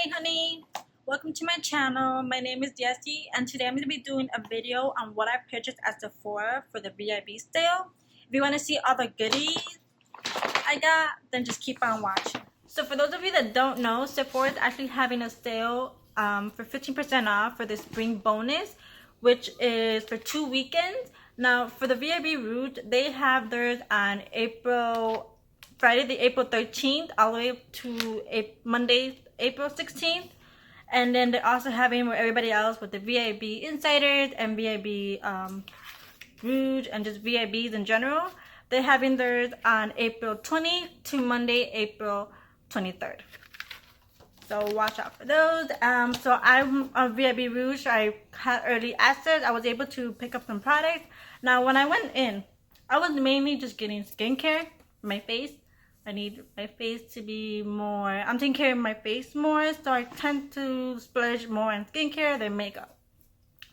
Hey honey, welcome to my channel. My name is Jessie and today I'm going to be doing a video on what I purchased at Sephora for the VIB sale. If you want to see all the goodies I got, then just keep on watching. So for those of you that don't know, Sephora is actually having a sale for 15% off for the spring bonus, which is for 2 weekends. Now for the VIB Rouge, they have theirs on Friday the April 13th all the way up to Monday April 16th, and then they're also having with everybody else with the VIB Insiders and VIB Rouge and just VIBs in general. They're having theirs on April 20th to Monday April 23rd. So watch out for those. So I'm on VIB Rouge. I had early access. I was able to pick up some products. Now when I went in, I was mainly just getting skincare for my face. I need my face to be more, I'm taking care of my face more, so I tend to splurge more on skincare than makeup.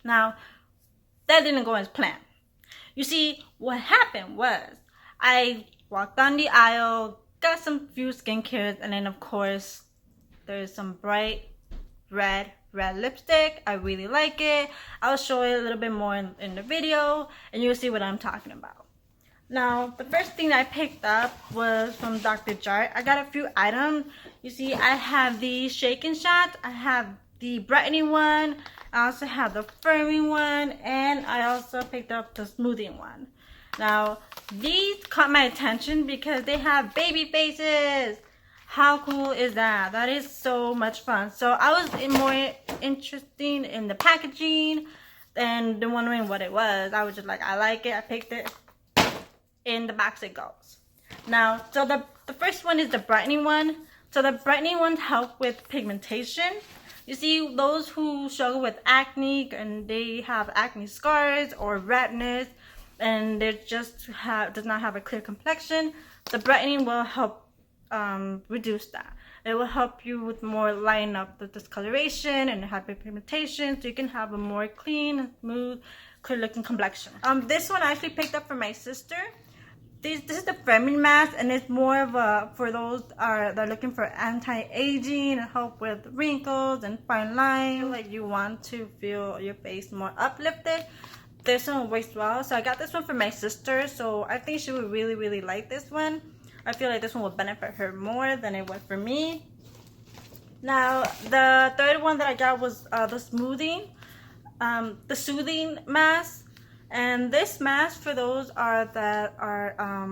Now, that didn't go as planned. You see, what happened was, I walked down the aisle, got some few skincare, and then of course, there's some bright red lipstick. I really like it. I'll show you a little bit more in the video, and you'll see what I'm talking about. Now, the first thing I picked up was from Dr. Jart. I got a few items. You see, I have the Shake and Shots. I have the Brightening one. I also have the Firming one. And I also picked up the Smoothing one. Now, these caught my attention because they have baby faces. How cool is that? That is so much fun. So, I was more interested in the packaging than wondering what it was. I was just like, I like it. I picked it. In the box it goes. Now, so the first one is the Brightening one. So the Brightening ones help with pigmentation. You see, those who struggle with acne and they have acne scars or redness and they just does not have a clear complexion, the Brightening will help reduce that. It will help you with more line up the discoloration and hyperpigmentation, so you can have a more clean and smooth, clear looking complexion. This one I actually picked up for my sister. This is the Firming mask, and it's more of a for those that are looking for anti-aging and help with wrinkles and fine lines. Like you want to feel your face more uplifted. This one works well, so I got this one for my sister. So I think she would really like this one. I feel like this one will benefit her more than it would for me. Now the third one that I got was the Soothing mask. And this mask for those that are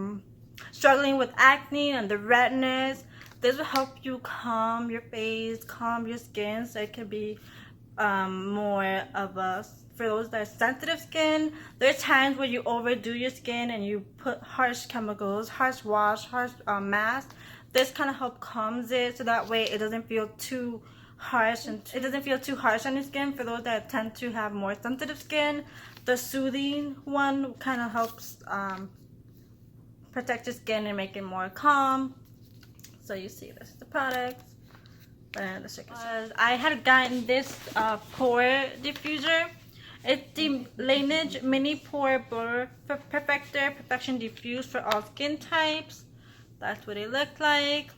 struggling with acne and the redness. This will help you calm your face, calm your skin, so it can be more of a, for those that are sensitive skin. There's times where you overdo your skin and you put harsh chemicals, harsh wash, harsh mask. This kind of help calms it, so that way it doesn't feel too harsh and it doesn't feel too harsh on your skin. For those that tend to have more sensitive skin, the Soothing one kind of helps protect your skin and make it more calm. So you see, this is the product. And the second I had gotten this Pore diffuser. It's the Laneige Mini Pore Blur Perfector Perfection Diffuse for all skin types. That's what it looked like.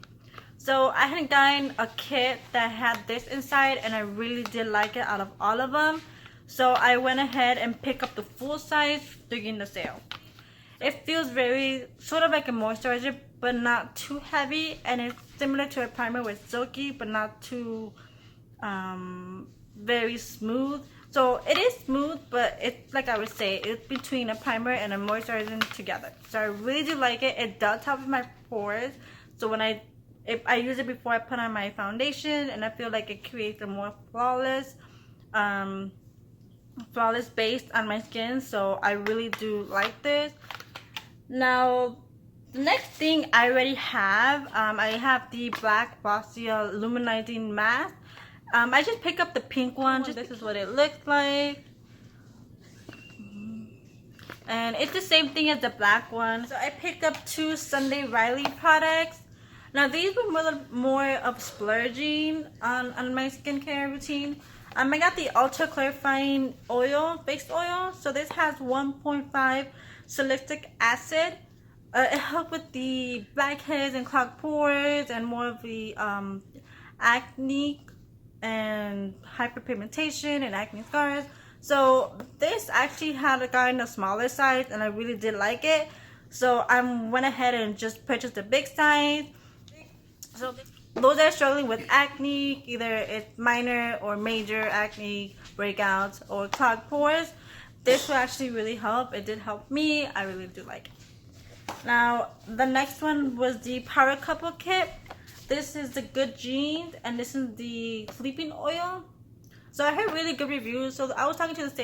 So I had gotten a kit that had this inside, and I really did like it out of all of them. So I went ahead and picked up the full size during the sale. It feels very sort of like a moisturizer, but not too heavy, and it's similar to a primer with silky, but not too very smooth. So it is smooth, but it's like I would say, it's between a primer and a moisturizer together. So I really do like it. It does help with my pores. So when if I use it before I put on my foundation, and I feel like it creates a more flawless base on my skin. So I really do like this. Now the next thing I already have, I have the black Boscia Luminizing mask. I just picked up the pink one. This is what it looks like, and it's the same thing as the black one. So I picked up two Sunday Riley products. Now these were more of splurging on my skincare routine. I got the Ultra Clarifying Oil, Face Oil. So this has 1.5 salicylic acid. It helps with the blackheads and clogged pores and more of the acne and hyperpigmentation and acne scars. So this actually had a guy in a smaller size, and I really did like it. So I went ahead and just purchased the big size. So those that are struggling with acne, either it's minor or major acne breakouts or clogged pores, this will actually really help. It did help me. I really do like it. Now the next one was the Power Couple Kit. This is the Good Genes, and this is the sleeping oil. So I heard really good reviews. So I was talking to the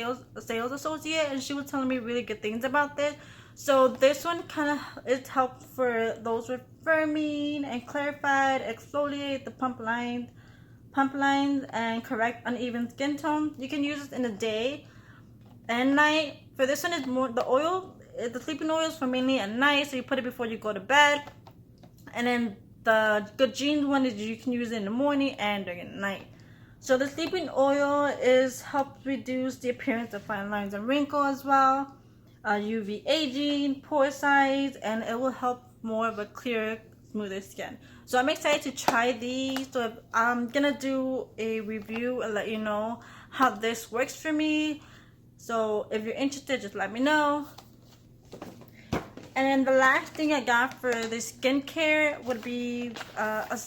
sales associate, and she was telling me really good things about this. So this one kind of is helped for those with firming and clarified, exfoliate the plump lines, and correct uneven skin tone. You can use this in the day and night. For this one, is more the oil. The sleeping oil is for mainly at night, so you put it before you go to bed. And then the Good Genes one is you can use it in the morning and during the night. So the sleeping oil is helps reduce the appearance of fine lines and wrinkles as well, UV aging, pore size, and it will help more of a clearer, smoother skin. So I'm excited to try these. So I'm gonna do a review and let you know how this works for me. So if you're interested, just let me know. And then the last thing I got for the skincare would be a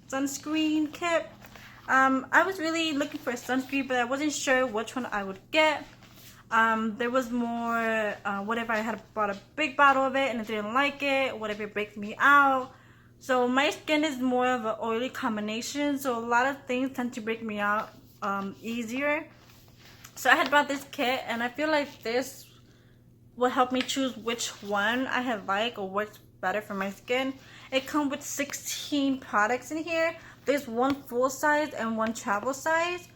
sunscreen kit. I was really looking for a sunscreen, but I wasn't sure which one I would get. There was more, what if I had bought a big bottle of it and I didn't like it? What if it breaks me out? So my skin is more of an oily combination, so a lot of things tend to break me out easier. So I had bought this kit, and I feel like this will help me choose which one I have like or what's better for my skin. It comes with 16 products in here. There's one full size and one travel size.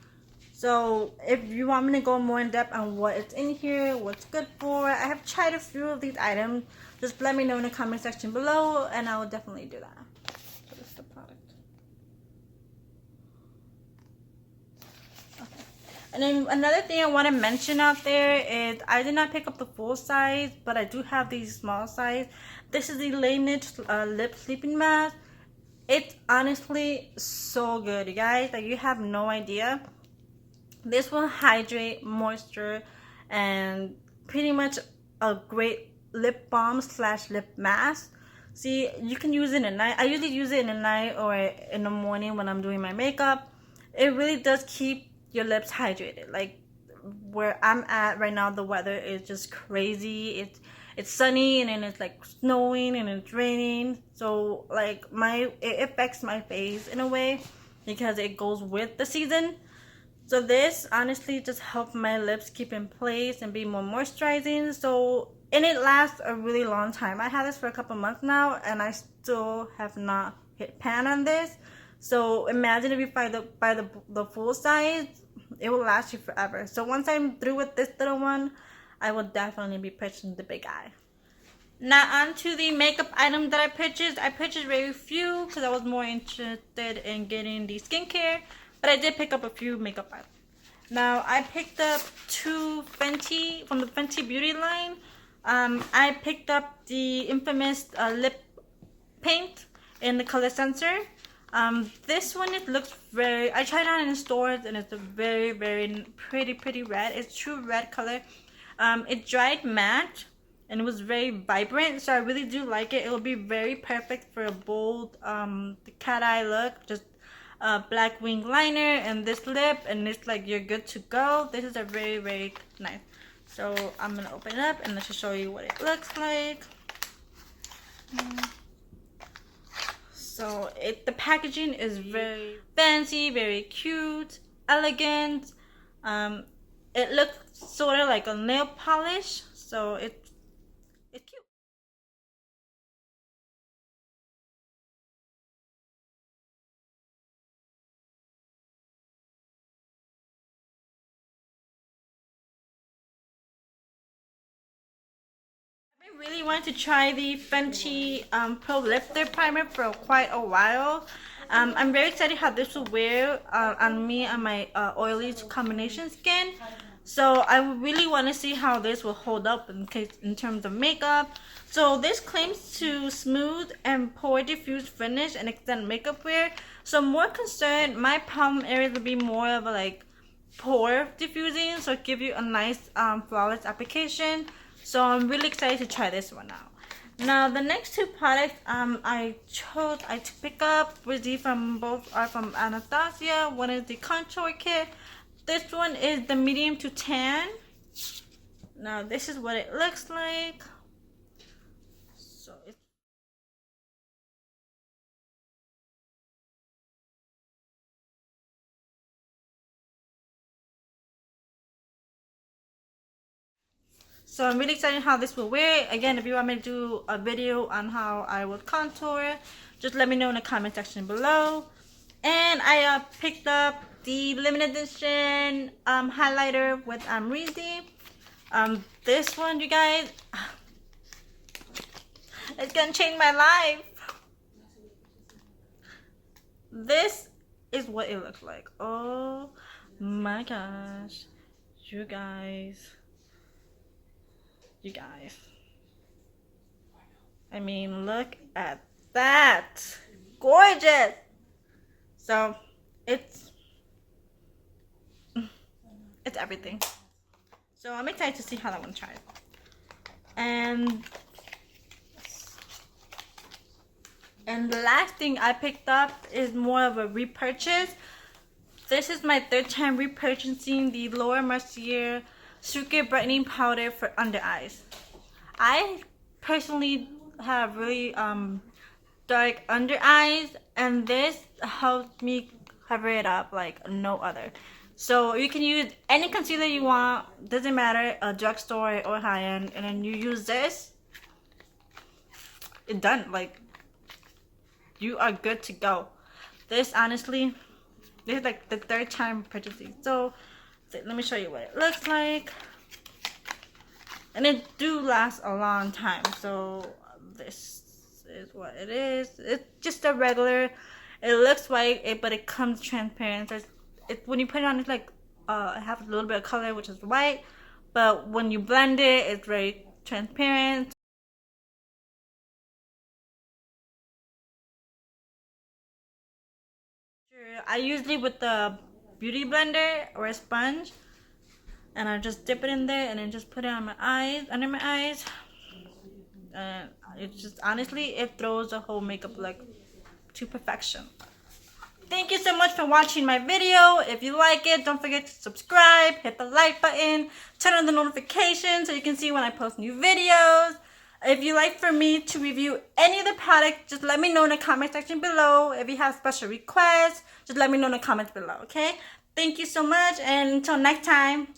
So if you want me to go more in depth on what is in here, what's good for, I have tried a few of these items. Just let me know in the comment section below, and I will definitely do that. So this is the product. Okay. And then another thing I want to mention out there is I did not pick up the full size, but I do have these small size. This is the Laneige lip sleeping mask. It's honestly so good, you guys. Like, you have no idea. This will hydrate, moisture, and pretty much a great lip balm / lip mask. See, you can use it at night. I usually use it in the night or in the morning when I'm doing my makeup. It really does keep your lips hydrated. Like, where I'm at right now, the weather is just crazy. It's sunny, and then it's like snowing, and it's raining. So like it affects my face in a way because it goes with the season. So this honestly just helped my lips keep in place and be more moisturizing. So, and it lasts a really long time. I had this for a couple months now, and I still have not hit pan on this. So imagine if you buy the full size, it will last you forever. So once I'm through with this little one, I will definitely be purchasing the big eye. Now on to the makeup items that I purchased. I purchased very few because I was more interested in getting the skincare, but I did pick up a few makeup items. Now I picked up two Fenty from the Fenty Beauty line. I picked up the infamous lip paint in the color Sensor. This one, it looks very, I tried it on in stores, and it's a very pretty red. It's true red color. It dried matte, and it was very vibrant, so I really do like it. It will be very perfect for a bold cat eye look. Just a black wing liner and this lip, and it's like you're good to go. This is a very nice. So I'm gonna open it up and let's just show you what it looks like. So the packaging is very fancy, very cute, elegant. It looks sort of like a nail polish, so it's cute. I really wanted to try the Fenty Pro Lifter Primer for quite a while. I'm very excited how this will wear on me and my oily combination skin. So I really want to see how this will hold up in terms of makeup. So this claims to smooth and pore diffuse finish and extend makeup wear. So I'm more concerned, my palm area will be more of a like pore diffusing, so give you a nice flawless application. So I'm really excited to try this one out. Now the next two products I to pick up with these both are from Anastasia. One is the contour kit. This one is the medium to tan. Now this is what it looks like. So I'm really excited how this will wear. Again, if you want me to do a video on how I would contour, just let me know in the comment section below. And I picked up the limited edition highlighter with Amrezy. This one, you guys, it's gonna change my life. This is what it looks like. Oh my gosh, you guys. I mean, look at that. Gorgeous. So it's everything. So I'm excited to see how that one tries. And the last thing I picked up is more of a repurchase. This is my third time repurchasing the Laura Mercier Secret Brightening Powder for under eyes. I personally have really dark under eyes, and this helps me cover it up like no other. So you can use any concealer you want, doesn't matter, a drugstore or high-end, and then you use this, it's done. Like, you are good to go. This honestly, this is like the third time purchasing. So let me show you what it looks like. And it do last a long time. So this is what it is. It's just a regular, it looks white, but it comes transparent. So when you put it on, it's like it has a little bit of color, which is white, but when you blend it, it's very transparent. I usually with the beauty blender or a sponge, and I just dip it in there and then just put it on my eyes, under my eyes, and it's just, honestly, it throws the whole makeup look to perfection. Thank you so much for watching my video. If you like it, don't forget to subscribe, hit the like button, turn on the notifications so you can see when I post new videos. If you'd like for me to review any of the products, just let me know in the comment section below. If you have special requests, just let me know in the comments below, okay? Thank you so much, and until next time.